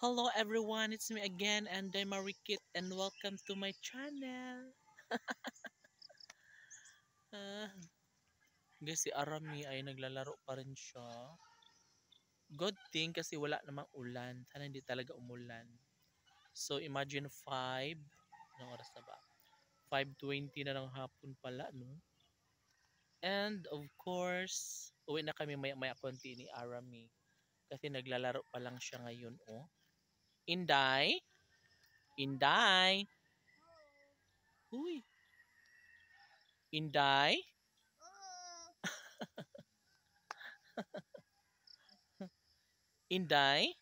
Hello everyone, it's me again and I'm Marikit and welcome to my channel. Ah, guys, si Arami ay naglalaro pa rin siya. Good thing kasi wala namang ulan. Sana hindi talaga umulan. So imagine 5, anong oras na ba? 5:20 na ng hapon pala, no? And of course, uwi na kami maya-maya konti ni Arami. Kasi naglalaro pa lang siya ngayon, oh. Inday? Inday? Uy, Inday? Inday?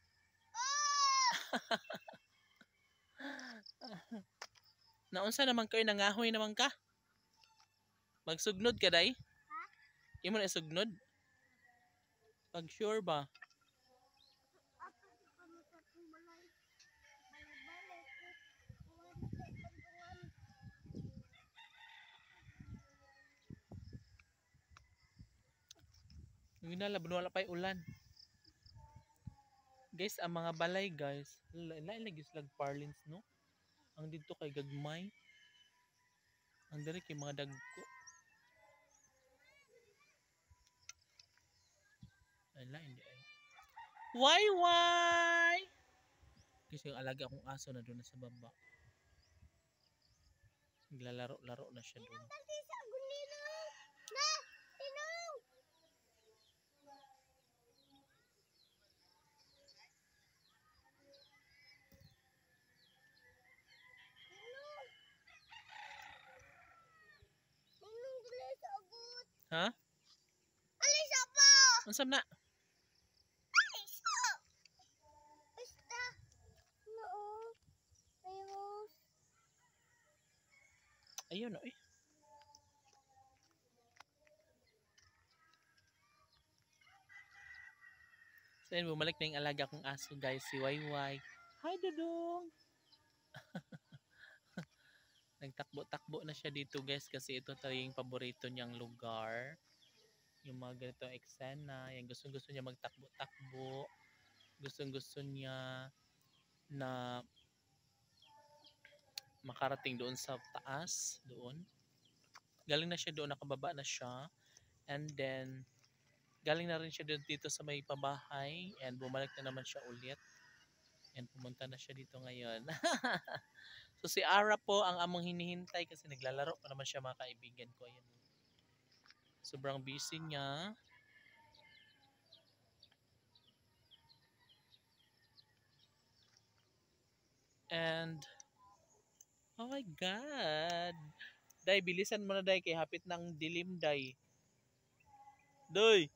Naunsa naman kayo, nangahoy naman ka? Magsugnod ka day? Imo na sugnod? Pag sure ba? Yung nalabon wala pa ulan. Guys, ang mga balay guys, lain lagi slag parlins no? Ang dito kay gagmay. Ang diri kay mga dagko. Ay lain di ay. Why? Kasi yung alaga akong aso na doon sa baba. Naglalaro-laro na siya doon. Ha? Alisa po! Unsam na? Alisa! Basta. No. Ayos. Ayun oh eh. So yun, bumalik na yung alaga kong aso guys, si Wayway. Hi Dudong! Nagtakbo-takbo na siya dito guys kasi ito talaga yung paborito niyang lugar. Yung mga ganitong eksena, yung gustong-gusto niya magtakbo-takbo. Gustong-gusto niya na makarating doon sa taas, doon. Galing na siya doon, nakababa na siya. And then, galing na rin siya dito sa may pabahay and bumalik na naman siya ulit. And pumunta na siya dito ngayon. So si Ara po ang among hinihintay kasi naglalaro pa naman siya mga kaibigan ko. Ayan. Sobrang busy niya. And, oh my God. Day, bilisan mo na day kay hapit ng dilim day. Doy!